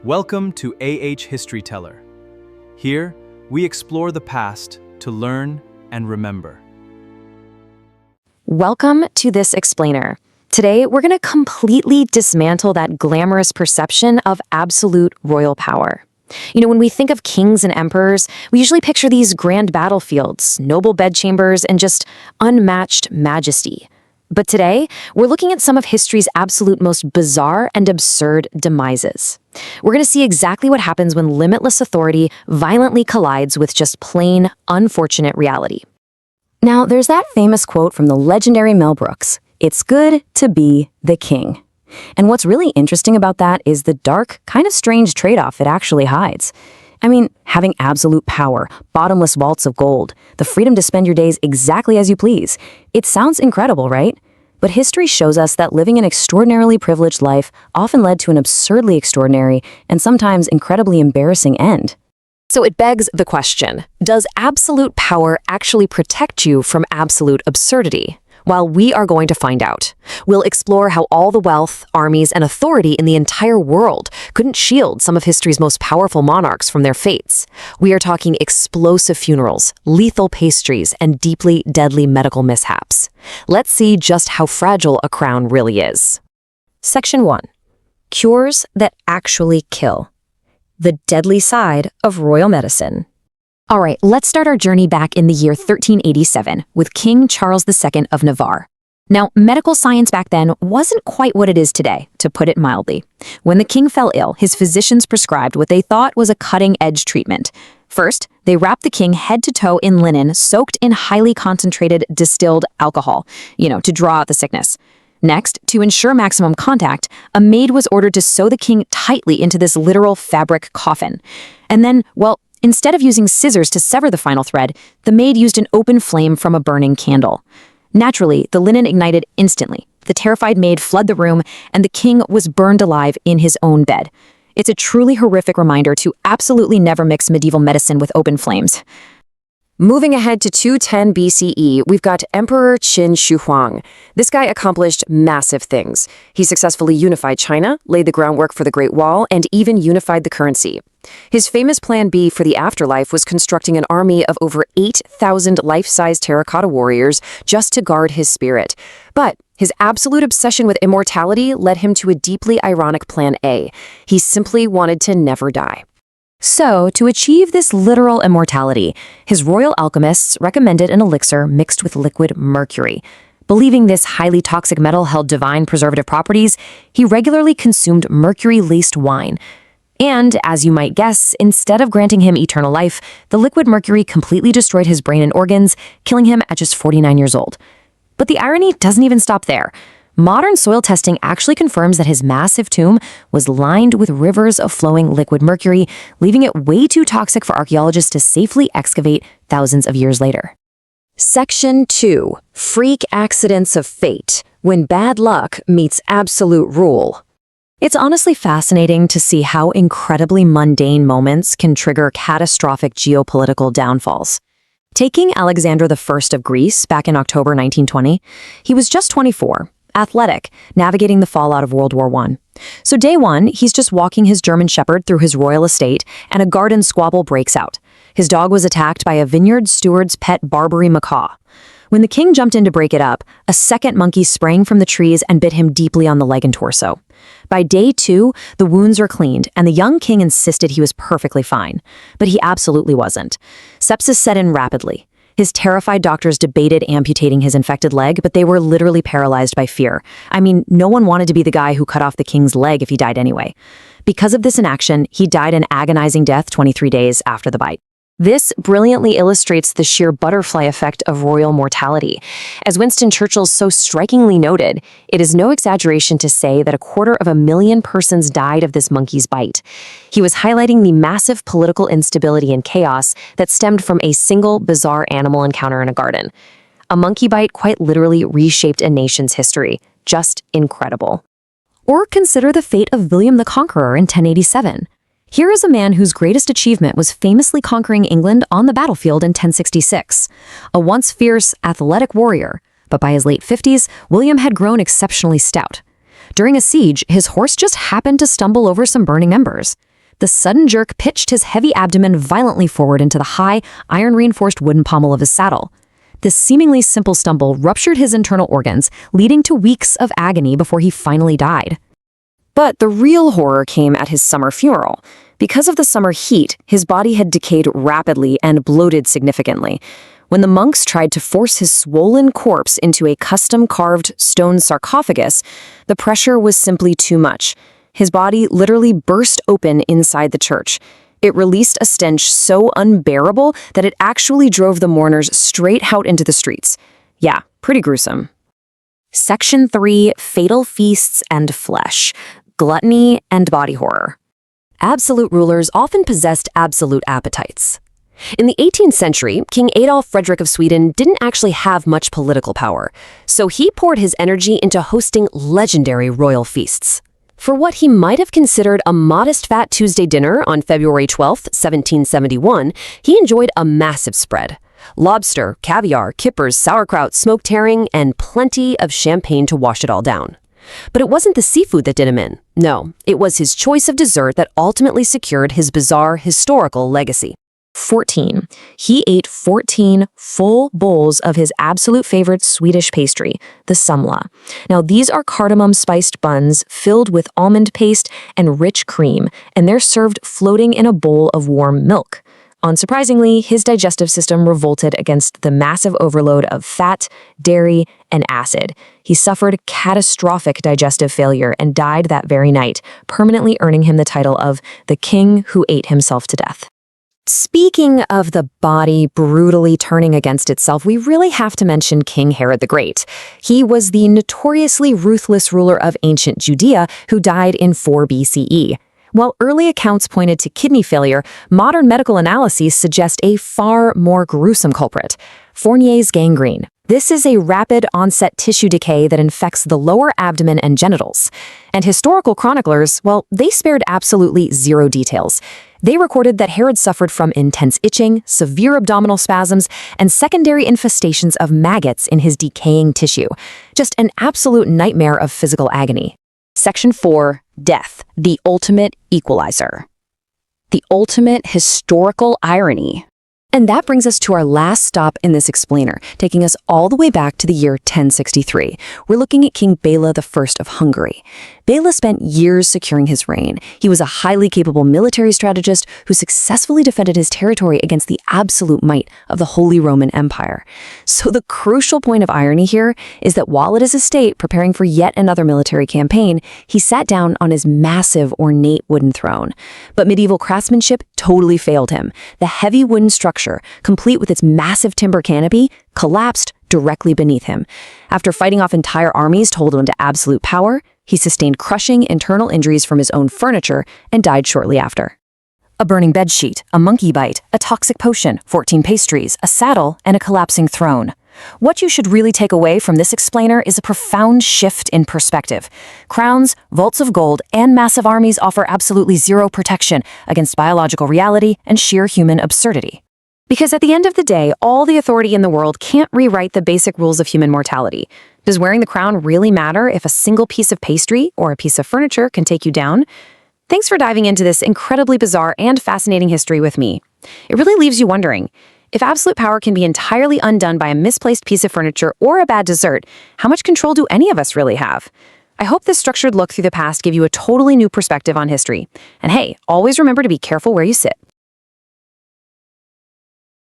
Welcome to History Teller. Here, we explore the past to learn and remember. Welcome to this explainer. Today, we're going to completely dismantle that glamorous perception of absolute royal power. When we think of kings and emperors, we usually picture these grand battlefields, noble bedchambers, and just unmatched majesty. But today, we're looking at some of history's absolute most bizarre and absurd demises. We're going to see exactly what happens when limitless authority violently collides with just plain, unfortunate reality. Now, there's that famous quote from the legendary Mel Brooks, "It's good to be the king." And what's really interesting about that is the dark, kind of strange trade-off it actually hides. Having absolute power, bottomless vaults of gold, the freedom to spend your days exactly as you please. It sounds incredible, right? But history shows us that living an extraordinarily privileged life often led to an absurdly extraordinary and sometimes incredibly embarrassing end. So it begs the question, does absolute power actually protect you from absolute absurdity? Well, we are going to find out. We'll explore how all the wealth, armies, and authority in the entire world couldn't shield some of history's most powerful monarchs from their fates. We are talking explosive funerals, lethal pastries, and deeply deadly medical mishaps. Let's see just how fragile a crown really is. Section 1. Cures that actually kill. The deadly side of royal medicine. All right, let's start our journey back in the year 1387 with King Charles II of Navarre. Now, medical science back then wasn't quite what it is today, to put it mildly. When the king fell ill, his physicians prescribed what they thought was a cutting-edge treatment. First, they wrapped the king head to toe in linen soaked in highly concentrated distilled alcohol, to draw out the sickness. Next, to ensure maximum contact, a maid was ordered to sew the king tightly into this literal fabric coffin. And then, instead of using scissors to sever the final thread, the maid used an open flame from a burning candle. Naturally, the linen ignited instantly. The terrified maid fled the room, and the king was burned alive in his own bed. It's a truly horrific reminder to absolutely never mix medieval medicine with open flames. Moving ahead to 210 BCE, we've got Emperor Qin Shi Huang. This guy accomplished massive things. He successfully unified China, laid the groundwork for the Great Wall, and even unified the currency. His famous Plan B for the afterlife was constructing an army of over 8,000 life-size terracotta warriors just to guard his spirit. But his absolute obsession with immortality led him to a deeply ironic Plan A. He simply wanted to never die. So, to achieve this literal immortality, his royal alchemists recommended an elixir mixed with liquid mercury. Believing this highly toxic metal held divine preservative properties, he regularly consumed mercury-laced wine. And, as you might guess, instead of granting him eternal life, the liquid mercury completely destroyed his brain and organs, killing him at just 49 years old. But the irony doesn't even stop there. Modern soil testing actually confirms that his massive tomb was lined with rivers of flowing liquid mercury, leaving it way too toxic for archaeologists to safely excavate thousands of years later. Section 2. Freak accidents of fate, when bad luck meets absolute rule. It's honestly fascinating to see how incredibly mundane moments can trigger catastrophic geopolitical downfalls. Taking Alexander I of Greece back in October 1920, he was just 24. Athletic, navigating the fallout of World War I. So day one, he's just walking his German shepherd through his royal estate, and a garden squabble breaks out. His dog was attacked by a vineyard steward's pet Barbary macaw. When the king jumped in to break it up, a second monkey sprang from the trees and bit him deeply on the leg and torso. By day 2, the wounds were cleaned, and the young king insisted he was perfectly fine. But he absolutely wasn't. Sepsis set in rapidly. His terrified doctors debated amputating his infected leg, but they were literally paralyzed by fear. No one wanted to be the guy who cut off the king's leg if he died anyway. Because of this inaction, he died an agonizing death 23 days after the bite. This brilliantly illustrates the sheer butterfly effect of royal mortality. As Winston Churchill so strikingly noted, it is no exaggeration to say that 250,000 persons died of this monkey's bite. He was highlighting the massive political instability and chaos that stemmed from a single bizarre animal encounter in a garden. A monkey bite quite literally reshaped a nation's history. Just incredible. Or consider the fate of William the Conqueror in 1087. Here is a man whose greatest achievement was famously conquering England on the battlefield in 1066. A once fierce, athletic warrior, but by his late 50s, William had grown exceptionally stout. During a siege, his horse just happened to stumble over some burning embers. The sudden jerk pitched his heavy abdomen violently forward into the high, iron-reinforced wooden pommel of his saddle. This seemingly simple stumble ruptured his internal organs, leading to weeks of agony before he finally died. But the real horror came at his summer funeral. Because of the summer heat, his body had decayed rapidly and bloated significantly. When the monks tried to force his swollen corpse into a custom-carved stone sarcophagus, the pressure was simply too much. His body literally burst open inside the church. It released a stench so unbearable that it actually drove the mourners straight out into the streets. Yeah, pretty gruesome. Section 3, Fatal Feasts and Flesh. Gluttony and body horror. Absolute rulers often possessed absolute appetites. In the 18th century, King Adolf Frederick of Sweden didn't actually have much political power, so he poured his energy into hosting legendary royal feasts. For what he might have considered a modest Fat Tuesday dinner on February 12, 1771, he enjoyed a massive spread. Lobster, caviar, kippers, sauerkraut, smoked herring, and plenty of champagne to wash it all down. But it wasn't the seafood that did him in. No, it was his choice of dessert that ultimately secured his bizarre historical legacy. 14. He ate 14 full bowls of his absolute favorite Swedish pastry, the semla. Now, these are cardamom-spiced buns filled with almond paste and rich cream, and they're served floating in a bowl of warm milk. Unsurprisingly, his digestive system revolted against the massive overload of fat, dairy, and acid. He suffered catastrophic digestive failure and died that very night, permanently earning him the title of the King Who Ate Himself to Death. Speaking of the body brutally turning against itself, we really have to mention King Herod the Great. He was the notoriously ruthless ruler of ancient Judea who died in 4 BCE. While early accounts pointed to kidney failure, modern medical analyses suggest a far more gruesome culprit: Fournier's gangrene. This is a rapid-onset tissue decay that infects the lower abdomen and genitals. And historical chroniclers, well, they spared absolutely zero details. They recorded that Herod suffered from intense itching, severe abdominal spasms, and secondary infestations of maggots in his decaying tissue. Just an absolute nightmare of physical agony. Section 4, Death, the ultimate equalizer. The ultimate historical irony. And that brings us to our last stop in this explainer, taking us all the way back to the year 1063. We're looking at King Béla I of Hungary. Béla spent years securing his reign. He was a highly capable military strategist who successfully defended his territory against the absolute might of the Holy Roman Empire. So the crucial point of irony here is that while at his estate preparing for yet another military campaign, he sat down on his massive, ornate wooden throne. But medieval craftsmanship totally failed him. The heavy wooden structure, complete with its massive timber canopy, collapsed directly beneath him. After fighting off entire armies to hold him to absolute power, he sustained crushing internal injuries from his own furniture and died shortly after. A burning bedsheet, a monkey bite, a toxic potion, 14 pastries, a saddle, and a collapsing throne. What you should really take away from this explainer is a profound shift in perspective. Crowns, vaults of gold, and massive armies offer absolutely zero protection against biological reality and sheer human absurdity. Because at the end of the day, all the authority in the world can't rewrite the basic rules of human mortality. Does wearing the crown really matter if a single piece of pastry or a piece of furniture can take you down? Thanks for diving into this incredibly bizarre and fascinating history with me. It really leaves you wondering, if absolute power can be entirely undone by a misplaced piece of furniture or a bad dessert, how much control do any of us really have? I hope this structured look through the past gave you a totally new perspective on history. And hey, always remember to be careful where you sit.